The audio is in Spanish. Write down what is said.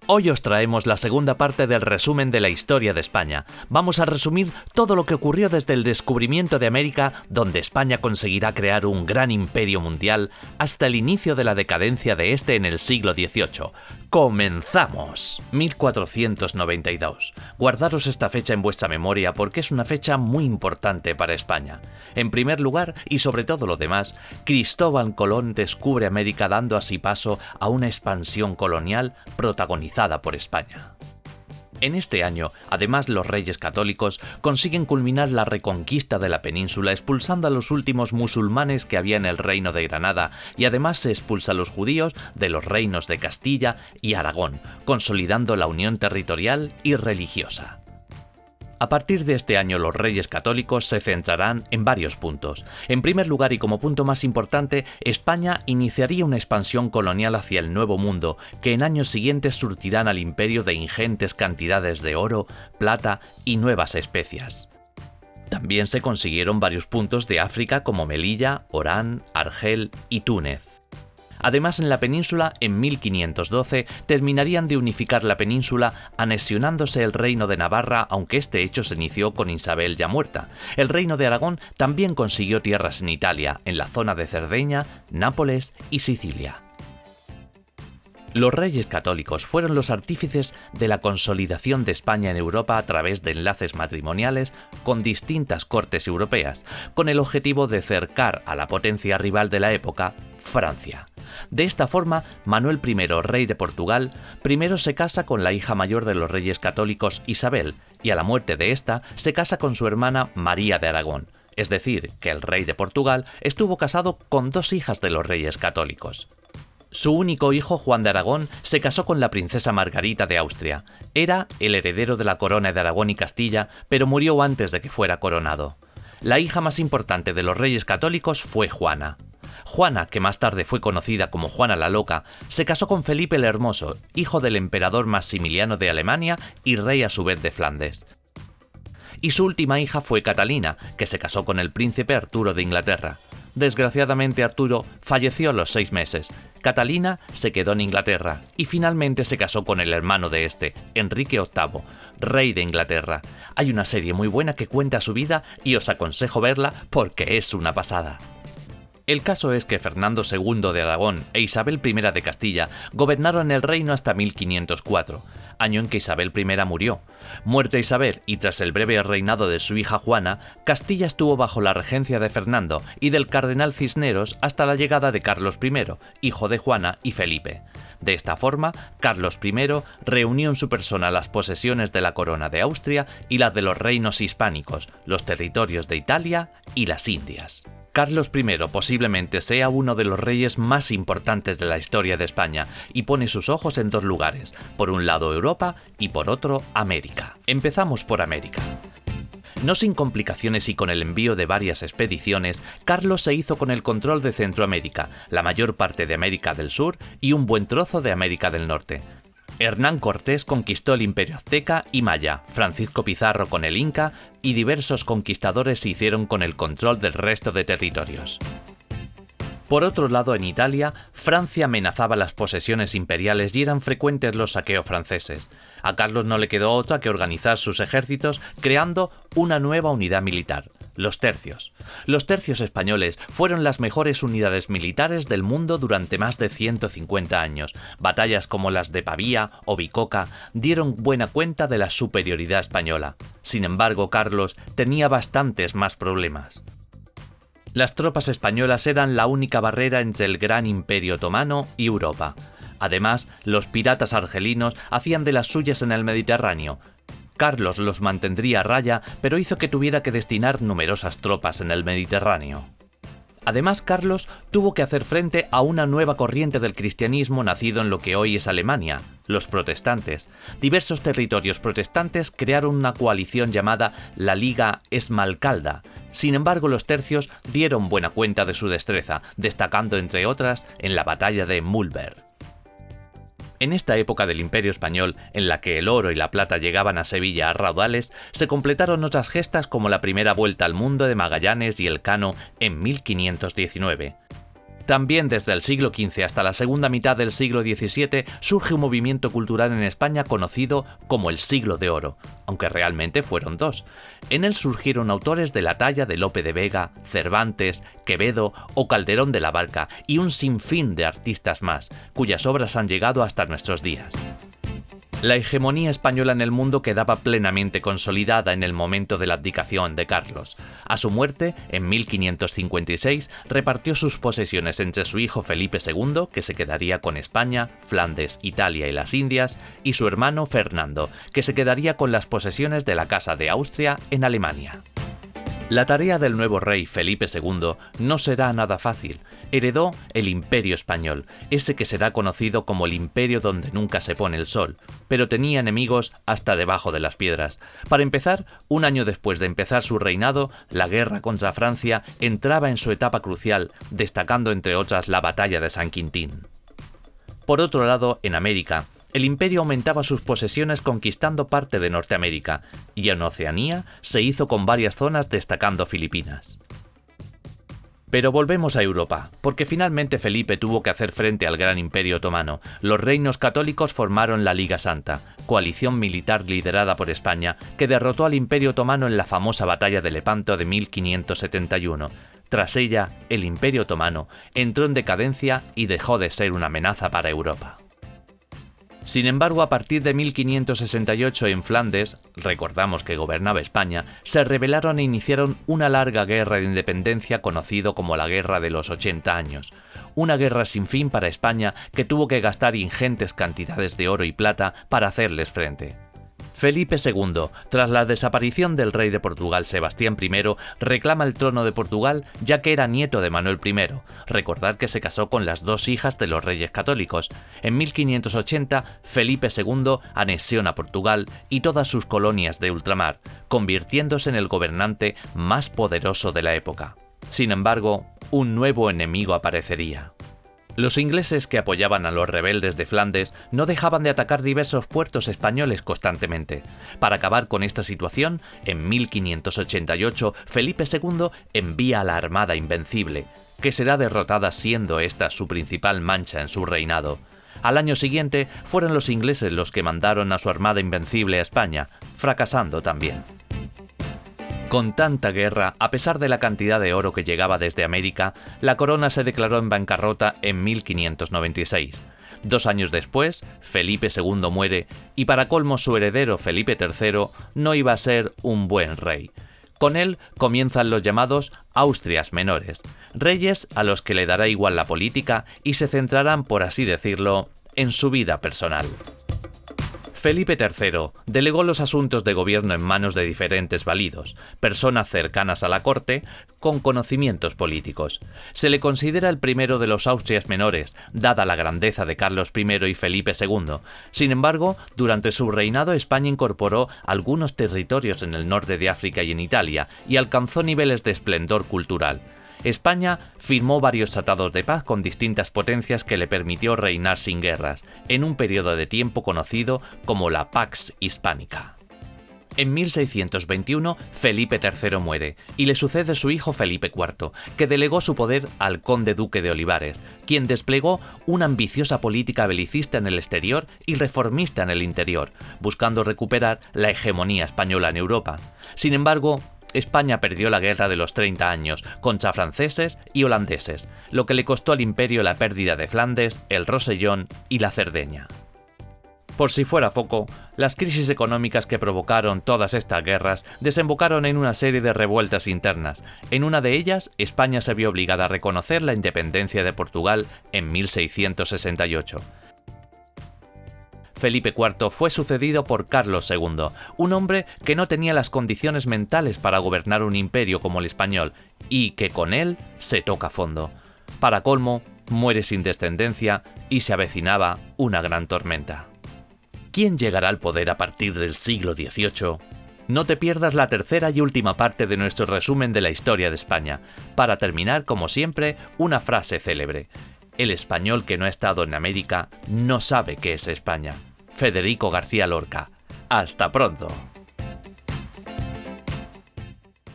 Hoy os traemos la segunda parte del resumen de la historia de España. Vamos a resumir todo lo que ocurrió desde el descubrimiento de América, donde España conseguirá crear un gran imperio mundial, hasta el inicio de la decadencia de este en el siglo XVIII. ¡Comenzamos! 1492. Guardaros esta fecha en vuestra memoria porque es una fecha muy importante para España. En primer lugar, y sobre todo lo demás, Cristóbal Colón descubre América dando así paso a una expansión colonial protagonizada por España. En este año, además, los reyes católicos consiguen culminar la reconquista de la península expulsando a los últimos musulmanes que había en el reino de Granada y además se expulsa a los judíos de los reinos de Castilla y Aragón, consolidando la unión territorial y religiosa. A partir de este año los reyes católicos se centrarán en varios puntos. En primer lugar y como punto más importante, España iniciaría una expansión colonial hacia el Nuevo Mundo, que en años siguientes surtirán al imperio de ingentes cantidades de oro, plata y nuevas especias. También se consiguieron varios puntos de África como Melilla, Orán, Argel y Túnez. Además, en la península, en 1512, terminarían de unificar la península anexionándose el reino de Navarra, aunque este hecho se inició con Isabel ya muerta. El reino de Aragón también consiguió tierras en Italia, en la zona de Cerdeña, Nápoles y Sicilia. Los reyes católicos fueron los artífices de la consolidación de España en Europa a través de enlaces matrimoniales con distintas cortes europeas, con el objetivo de cercar a la potencia rival de la época, Francia. De esta forma, Manuel I, rey de Portugal, primero se casa con la hija mayor de los reyes católicos, Isabel, y a la muerte de esta se casa con su hermana María de Aragón. Es decir, que el rey de Portugal estuvo casado con dos hijas de los reyes católicos. Su único hijo, Juan de Aragón, se casó con la princesa Margarita de Austria. Era el heredero de la corona de Aragón y Castilla, pero murió antes de que fuera coronado. La hija más importante de los reyes católicos fue Juana. Juana, que más tarde fue conocida como Juana la Loca, se casó con Felipe el Hermoso, hijo del emperador Maximiliano de Alemania y rey a su vez de Flandes. Y su última hija fue Catalina, que se casó con el príncipe Arturo de Inglaterra. Desgraciadamente Arturo falleció a los 6 meses. Catalina se quedó en Inglaterra y finalmente se casó con el hermano de este, Enrique VIII, rey de Inglaterra. Hay una serie muy buena que cuenta su vida y os aconsejo verla porque es una pasada. El caso es que Fernando II de Aragón e Isabel I de Castilla gobernaron el reino hasta 1504, año en que Isabel I murió. Muerta Isabel y tras el breve reinado de su hija Juana, Castilla estuvo bajo la regencia de Fernando y del cardenal Cisneros hasta la llegada de Carlos I, hijo de Juana y Felipe. De esta forma, Carlos I reunió en su persona las posesiones de la corona de Austria y las de los reinos hispánicos, los territorios de Italia y las Indias. Carlos I posiblemente sea uno de los reyes más importantes de la historia de España y pone sus ojos en dos lugares, por un lado Europa y por otro América. Empezamos por América. No sin complicaciones y con el envío de varias expediciones, Carlos se hizo con el control de Centroamérica, la mayor parte de América del Sur y un buen trozo de América del Norte. Hernán Cortés conquistó el imperio azteca y maya, Francisco Pizarro con el inca y diversos conquistadores se hicieron con el control del resto de territorios. Por otro lado, en Italia, Francia amenazaba las posesiones imperiales y eran frecuentes los saqueos franceses. A Carlos no le quedó otra que organizar sus ejércitos creando una nueva unidad militar, los tercios. Los tercios españoles fueron las mejores unidades militares del mundo durante más de 150 años. Batallas como las de Pavía o Bicoca dieron buena cuenta de la superioridad española. Sin embargo, Carlos tenía bastantes más problemas. Las tropas españolas eran la única barrera entre el gran imperio otomano y Europa. Además, los piratas argelinos hacían de las suyas en el Mediterráneo. Carlos los mantendría a raya, pero hizo que tuviera que destinar numerosas tropas en el Mediterráneo. Además, Carlos tuvo que hacer frente a una nueva corriente del cristianismo nacido en lo que hoy es Alemania, los protestantes. Diversos territorios protestantes crearon una coalición llamada la Liga Esmalcalda. Sin embargo, los tercios dieron buena cuenta de su destreza, destacando entre otras en la batalla de Múlver. En esta época del Imperio Español, en la que el oro y la plata llegaban a Sevilla a raudales, se completaron otras gestas como la primera vuelta al mundo de Magallanes y Elcano en 1519. También desde el siglo XV hasta la segunda mitad del siglo XVII surge un movimiento cultural en España conocido como el Siglo de Oro, aunque realmente fueron dos. En él surgieron autores de la talla de Lope de Vega, Cervantes, Quevedo o Calderón de la Barca y un sinfín de artistas más, cuyas obras han llegado hasta nuestros días. La hegemonía española en el mundo quedaba plenamente consolidada en el momento de la abdicación de Carlos. A su muerte, en 1556, repartió sus posesiones entre su hijo Felipe II, que se quedaría con España, Flandes, Italia y las Indias, y su hermano Fernando, que se quedaría con las posesiones de la Casa de Austria en Alemania. La tarea del nuevo rey Felipe II no será nada fácil. Heredó el Imperio Español, ese que será conocido como el imperio donde nunca se pone el sol, pero tenía enemigos hasta debajo de las piedras. Para empezar, un año después de empezar su reinado, la guerra contra Francia entraba en su etapa crucial, destacando entre otras la batalla de San Quintín. Por otro lado, en América, el imperio aumentaba sus posesiones conquistando parte de Norteamérica, y en Oceanía se hizo con varias zonas destacando Filipinas. Pero volvemos a Europa, porque finalmente Felipe tuvo que hacer frente al gran imperio otomano. Los reinos católicos formaron la Liga Santa, coalición militar liderada por España, que derrotó al imperio otomano en la famosa batalla de Lepanto de 1571. Tras ella, el imperio otomano entró en decadencia y dejó de ser una amenaza para Europa. Sin embargo, a partir de 1568 en Flandes, recordamos que gobernaba España, se rebelaron e iniciaron una larga guerra de independencia conocido como la Guerra de los 80 años. Una guerra sin fin para España que tuvo que gastar ingentes cantidades de oro y plata para hacerles frente. Felipe II, tras la desaparición del rey de Portugal Sebastián I, reclama el trono de Portugal ya que era nieto de Manuel I. Recordad que se casó con las dos hijas de los reyes católicos. En 1580, Felipe II anexiona Portugal y todas sus colonias de ultramar, convirtiéndose en el gobernante más poderoso de la época. Sin embargo, un nuevo enemigo aparecería. Los ingleses que apoyaban a los rebeldes de Flandes no dejaban de atacar diversos puertos españoles constantemente. Para acabar con esta situación, en 1588 Felipe II envía a la Armada Invencible, que será derrotada siendo esta su principal mancha en su reinado. Al año siguiente fueron los ingleses los que mandaron a su Armada Invencible a España, fracasando también. Con tanta guerra, a pesar de la cantidad de oro que llegaba desde América, la corona se declaró en bancarrota en 1596. 2 años después, Felipe II muere y para colmo su heredero Felipe III no iba a ser un buen rey. Con él comienzan los llamados Austrias menores, reyes a los que le dará igual la política y se centrarán, por así decirlo, en su vida personal. Felipe III delegó los asuntos de gobierno en manos de diferentes validos, personas cercanas a la corte, con conocimientos políticos. Se le considera el primero de los Austrias menores, dada la grandeza de Carlos I y Felipe II. Sin embargo, durante su reinado España incorporó algunos territorios en el norte de África y en Italia, y alcanzó niveles de esplendor cultural. España firmó varios tratados de paz con distintas potencias que le permitió reinar sin guerras, en un periodo de tiempo conocido como la Pax Hispánica. En 1621, Felipe III muere, y le sucede su hijo Felipe IV, que delegó su poder al conde duque de Olivares, quien desplegó una ambiciosa política belicista en el exterior y reformista en el interior, buscando recuperar la hegemonía española en Europa. Sin embargo, España perdió la guerra de los 30 años contra franceses y holandeses, lo que le costó al imperio la pérdida de Flandes, el Rosellón y la Cerdeña. Por si fuera poco, las crisis económicas que provocaron todas estas guerras desembocaron en una serie de revueltas internas. En una de ellas, España se vio obligada a reconocer la independencia de Portugal en 1668. Felipe IV fue sucedido por Carlos II, un hombre que no tenía las condiciones mentales para gobernar un imperio como el español, y que con él se toca fondo. Para colmo, muere sin descendencia y se avecinaba una gran tormenta. ¿Quién llegará al poder a partir del siglo XVIII? No te pierdas la tercera y última parte de nuestro resumen de la historia de España. Para terminar, como siempre, una frase célebre. El español que no ha estado en América no sabe qué es España. Federico García Lorca. ¡Hasta pronto!